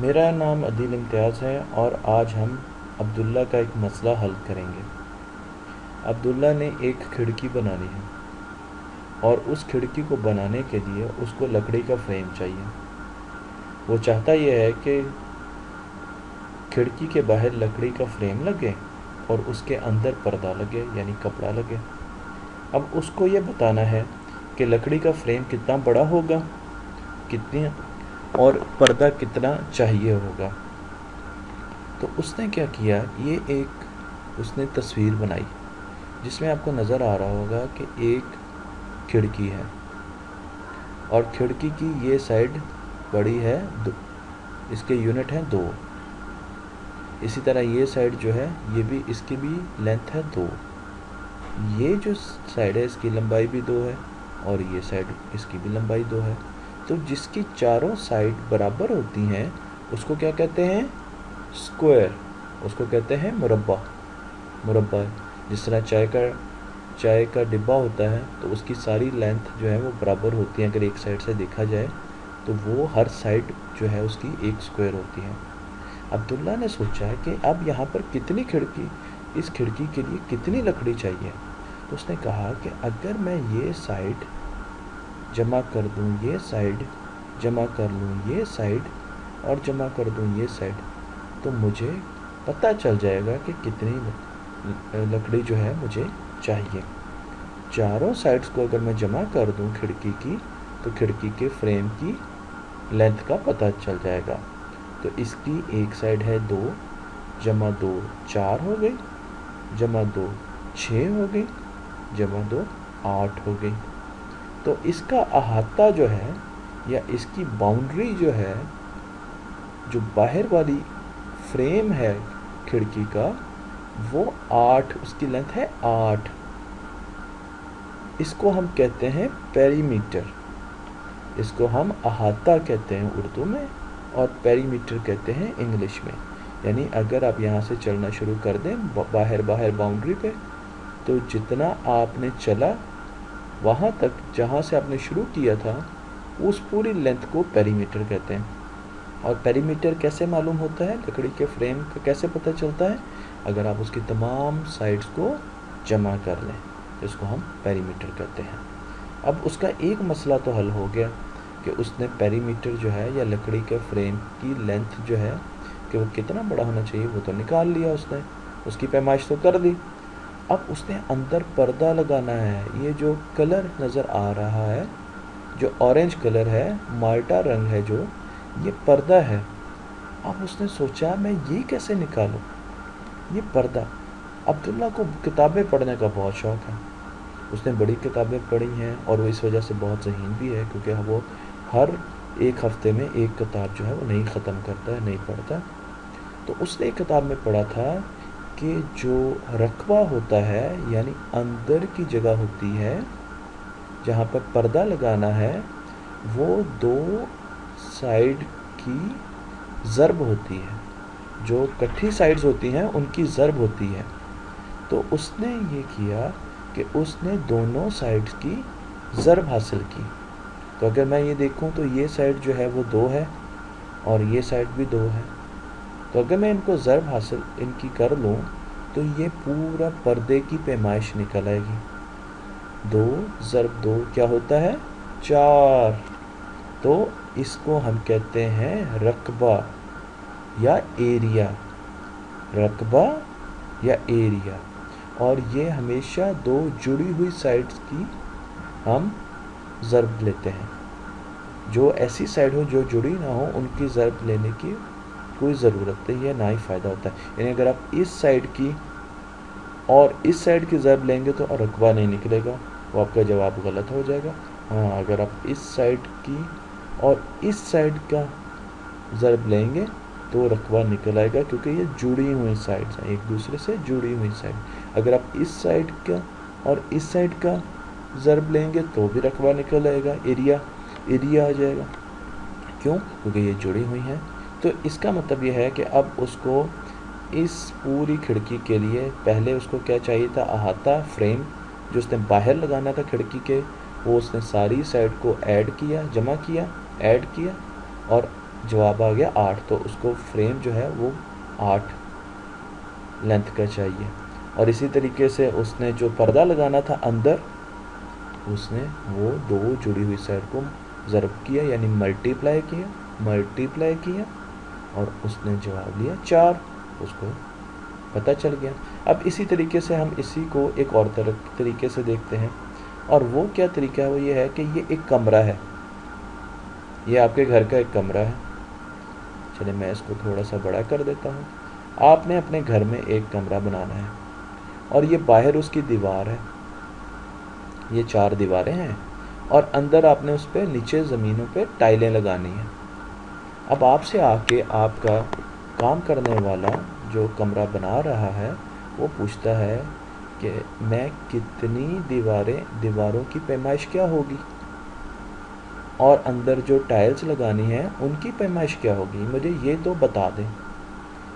मेरा नाम अदील इम्तियाज़ है और आज हम अब्दुल्ला का एक मसला हल करेंगे। अब्दुल्ला ने एक खिड़की बनानी है और उस खिड़की को बनाने के लिए उसको लकड़ी का फ्रेम चाहिए। वो चाहता यह है कि खिड़की के बाहर लकड़ी का फ्रेम लगे और उसके अंदर पर्दा लगे यानी कपड़ा लगे। अब उसको ये बताना है कि लकड़ी का फ्रेम कितना बड़ा होगा, कितनी और पर्दा कितना चाहिए होगा। तो उसने क्या किया, ये एक उसने तस्वीर बनाई जिसमें आपको नज़र आ रहा होगा कि एक खिड़की है और खिड़की की ये साइड बड़ी है दो, इसके यूनिट हैं 2। इसी तरह ये साइड जो है ये भी, इसकी भी लेंथ है 2। ये जो साइड है इसकी लंबाई भी 2 है और ये साइड इसकी भी लंबाई 2 है। तो जिसकी चारों साइड बराबर होती हैं उसको क्या कहते हैं, स्क्वायर। उसको कहते हैं मुरब्बा। मुरब्बा जिस तरह चाय का डिब्बा होता है तो उसकी सारी लेंथ जो है वो बराबर होती है। अगर एक साइड से देखा जाए तो वो हर साइड जो है उसकी एक स्क्वायर होती है। अब्दुल्ला ने सोचा है कि अब यहाँ पर कितनी खिड़की, इस खिड़की के लिए कितनी लकड़ी चाहिए। तो उसने कहा कि अगर मैं ये साइड जमा कर दूँ, ये साइड जमा कर लूँ, ये साइड और जमा कर दूँ ये साइड, तो मुझे पता चल जाएगा कि कितनी लकड़ी जो है मुझे चाहिए। चारों साइड्स को अगर मैं जमा कर दूं खिड़की की तो खिड़की के फ्रेम की लेंथ का पता चल जाएगा। तो इसकी एक साइड है 2 जमा 2 4 हो गई, जमा 2 6 हो गई, जमा 2 8 हो गई। तो इसका अहाता जो है या इसकी बाउंड्री जो है, जो बाहर वाली फ्रेम है खिड़की का, वो 8, उसकी लेंथ है 8। इसको हम कहते हैं पेरीमीटर। इसको हम अहाता कहते हैं उर्दू में और पेरीमीटर कहते हैं इंग्लिश में। यानी अगर आप यहाँ से चलना शुरू कर दें बाहर बाउंड्री पे, तो जितना आपने चला वहाँ तक जहाँ से आपने शुरू किया था उस पूरी लेंथ को पेरीमीटर कहते हैं। और पेरीमीटर कैसे मालूम होता है, लकड़ी के फ्रेम का कैसे पता चलता है, अगर आप उसकी तमाम साइड्स को जमा कर लें तो इसको हम पेरीमीटर कहते हैं। अब उसका एक मसला तो हल हो गया कि उसने पेरीमीटर जो है या लकड़ी के फ्रेम की लेंथ जो है कि वो कितना बड़ा होना चाहिए वो तो निकाल लिया उसने, उसकी पैमाइश तो कर दी। अब उसने अंदर पर्दा लगाना है। ये जो कलर नज़र आ रहा है, जो ऑरेंज कलर है, माल्टा रंग है, जो ये पर्दा है। अब उसने सोचा मैं ये कैसे निकालूं ये पर्दा। अब्दुल्ला को किताबें पढ़ने का बहुत शौक़ है। उसने बड़ी किताबें पढ़ी हैं और वो इस वजह से बहुत ज़हीन भी है क्योंकि वो हर एक हफ्ते में एक किताब जो है वो नहीं ख़त्म करता है, नहीं पढ़ता। तो उसने एक किताब में पढ़ा था कि जो रकबा होता है यानी अंदर की जगह होती है जहाँ पर पर्दा लगाना है, वो 2 साइड की ज़रब होती है। जो इकट्ठी साइड्स होती हैं उनकी ज़रब होती है। तो उसने ये किया कि उसने दोनों साइड्स की ज़रब हासिल की। तो अगर मैं ये देखूं तो ये साइड जो है वो 2 है और ये साइड भी 2 है। तो अगर मैं इनको ज़रब हासिल इनकी कर लूं तो ये पूरा पर्दे की पैमाइश निकल आएगी। 2 ज़रब 2 क्या होता है, 4। तो इसको हम कहते हैं रकबा या एरिया। रकबा या एरिया। और ये हमेशा 2 जुड़ी हुई साइड्स की हम ज़रब लेते हैं। जो ऐसी साइड हो जो जुड़ी ना हो उनकी ज़रब लेने की कोई ज़रूरत नहीं है, ना ही फ़ायदा होता है। यानी अगर आप इस साइड की और इस साइड की ज़रब लेंगे तो रकबा नहीं निकलेगा, वो आपका जवाब गलत हो जाएगा। हाँ, अगर आप इस साइड की और इस साइड का ज़रब लेंगे तो रकबा निकल आएगा क्योंकि ये जुड़ी हुई साइड्स हैं, एक दूसरे से जुड़ी हुई साइड। अगर आप इस साइड का और इस साइड का ज़रब लेंगे तो भी रकबा निकल आएगा, एरिया आ जाएगा। क्यों? क्योंकि ये जुड़ी हुई हैं। तो इसका मतलब ये है कि अब उसको इस पूरी खिड़की के लिए पहले उसको क्या चाहिए था, अहाता फ्रेम जो उसने बाहर लगाना था खिड़की के, वो उसने सारी साइड को ऐड किया, जमा किया, ऐड किया और जवाब आ गया 8। तो उसको फ्रेम जो है वो 8 लेंथ का चाहिए। और इसी तरीके से उसने जो पर्दा लगाना था अंदर, उसने वो दो जुड़ी हुई साइड को ज़रब किया यानी मल्टीप्लाई किया और उसने जवाब लिया 4। उसको पता चल गया। अब इसी तरीके से हम इसी को एक और तरीके से देखते हैं, और वो क्या तरीका है, वो ये है कि ये एक कमरा है, ये आपके घर का एक कमरा है। चलिए मैं इसको थोड़ा सा बड़ा कर देता हूँ। आपने अपने घर में एक कमरा बनाना है और ये बाहर उसकी दीवार है, ये 4 दीवारें हैं और अंदर आपने उस पर नीचे ज़मीनों पे टाइलें लगानी हैं। अब आपसे आके आपका काम करने वाला जो कमरा बना रहा है वो पूछता है कि मैं कितनी दीवारों की पैमाइश क्या होगी और अंदर जो टाइल्स लगानी है उनकी पैमाइश क्या होगी, मुझे ये तो बता दें।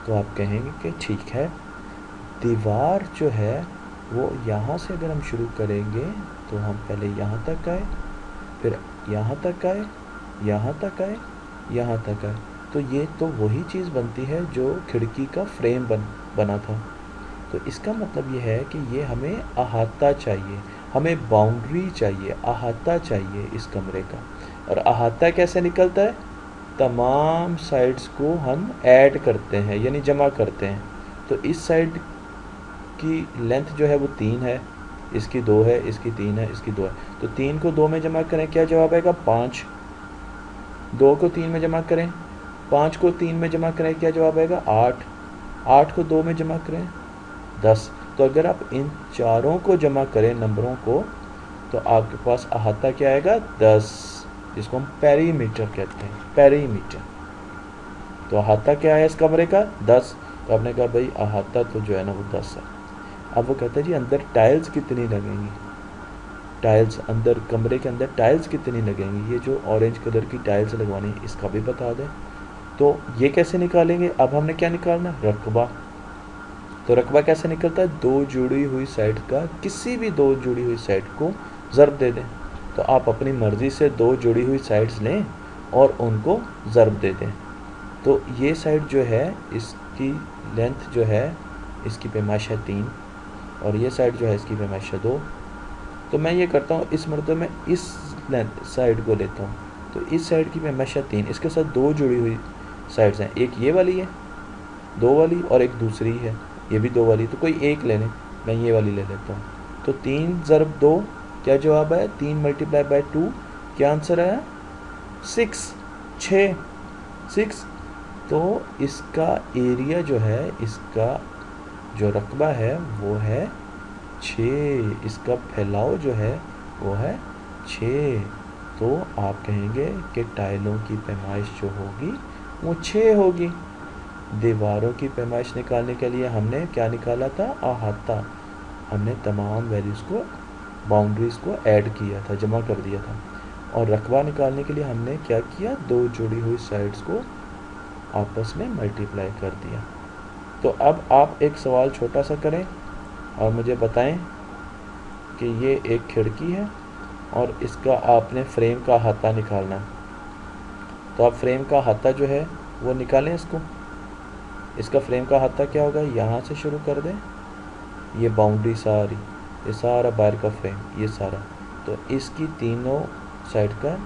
तो आप कहेंगे कि ठीक है, दीवार जो है वो यहाँ से अगर हम शुरू करेंगे तो हम पहले यहाँ तक आए, फिर यहाँ तक आए, यहाँ तक आए, यहाँ तक आए, तो ये तो वही चीज़ बनती है जो खिड़की का फ्रेम बना था। तो इसका मतलब ये है कि ये हमें अहाता चाहिए, हमें बाउंड्री चाहिए, अहाता चाहिए इस कमरे का। और अहाता कैसे निकलता है, तमाम साइड्स को हम ऐड करते हैं यानी जमा करते हैं। तो इस साइड की लेंथ जो है वो 3 है, इसकी 2 है, इसकी 3 है, इसकी 2 है, तो 3 को 2 में जमा करें क्या जवाब आएगा 5। 2 को 3 में जमा करें, 5 को 3 में जमा करें क्या जवाब आएगा 8। 8 को 2 में जमा करें 10। तो अगर आप इन चारों को जमा करें नंबरों को तो आपके पास अहाता क्या आएगा 10, जिसको हम पेरीमीटर कहते हैं, पेरीमीटर। तो अहाता क्या है इस कमरे का 10। तो आपने कहा भाई अहाता तो जो है ना वो 10 है। अब वो कहता है जी अंदर टाइल्स कितनी लगेंगी, टाइल्स अंदर कमरे के अंदर टाइल्स कितनी लगेंगी, ये जो ऑरेंज कलर की टाइल्स लगवानी है इसका भी बता दें। तो ये कैसे निकालेंगे, अब हमने क्या निकालना, रकबा। तो रकबा कैसे निकलता है, 2 जुड़ी हुई साइड का किसी भी 2 जुड़ी हुई साइड को ज़रब दे दें। तो आप अपनी मर्ज़ी से 2 जुड़ी हुई साइड्स लें और उनको ज़रब दे दें। तो ये साइड जो है इसकी लेंथ जो है इसकी पैमाइश है 3 और ये साइड जो है इसकी पैमाइश है 2। तो मैं ये करता हूँ इस मरतबे में इस लेंथ साइड को लेता हूँ, तो इस साइड की पैमाइश है 3, इसके साथ 2 जुड़ी हुई साइड्स हैं, एक ये वाली है 2 वाली और एक दूसरी है ये भी 2 वाली, तो कोई एक ले लें, मैं ये वाली ले लेता हूँ। तो 3 ज़रब 2 क्या जवाब है, 3 मल्टीप्लाई बाय 2 क्या आंसर आया 6। तो इसका एरिया जो है, इसका जो रकबा है वो है 6, इसका फैलाव जो है वो है 6। तो आप कहेंगे कि टाइलों की पैमाइश जो होगी वो 6 होगी। दीवारों की पैमाइश निकालने के लिए हमने क्या निकाला था, अहाता। हमने तमाम वैल्यूज़ को, बाउंड्रीज़ को ऐड किया था, जमा कर दिया था। और रकबा निकालने के लिए हमने क्या किया, 2 जुड़ी हुई साइड्स को आपस में मल्टीप्लाई कर दिया। तो अब आप एक सवाल छोटा सा करें और मुझे बताएं कि ये एक खिड़की है और इसका आपने फ्रेम का अहाता निकालना है। तो आप फ्रेम का अहाता जो है वो निकालें इसको। इसका फ्रेम का अहाता क्या होगा, यहाँ से शुरू कर दें, ये बाउंड्री सारी, ये सारा बाहर का फ्रेम, ये सारा, तो इसकी तीनों साइड का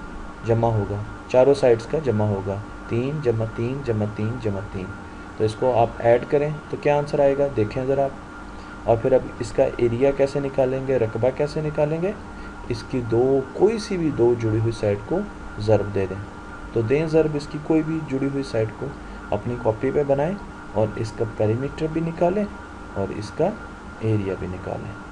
जमा होगा, चारों साइड्स का जमा होगा, 3 जमा 3 जमा 3 जमा 3। तो इसको आप ऐड करें तो क्या आंसर आएगा, देखें ज़रा आप। और फिर अब इसका एरिया कैसे निकालेंगे, रकबा कैसे निकालेंगे, इसकी कोई सी भी 2 जुड़ी हुई साइड को ज़रब दे दें। तो दें ज़रब इसकी कोई भी जुड़ी हुई साइड को, अपनी कॉपी पे बनाएं और इसका पेरीमीटर भी निकालें और इसका एरिया भी निकालें।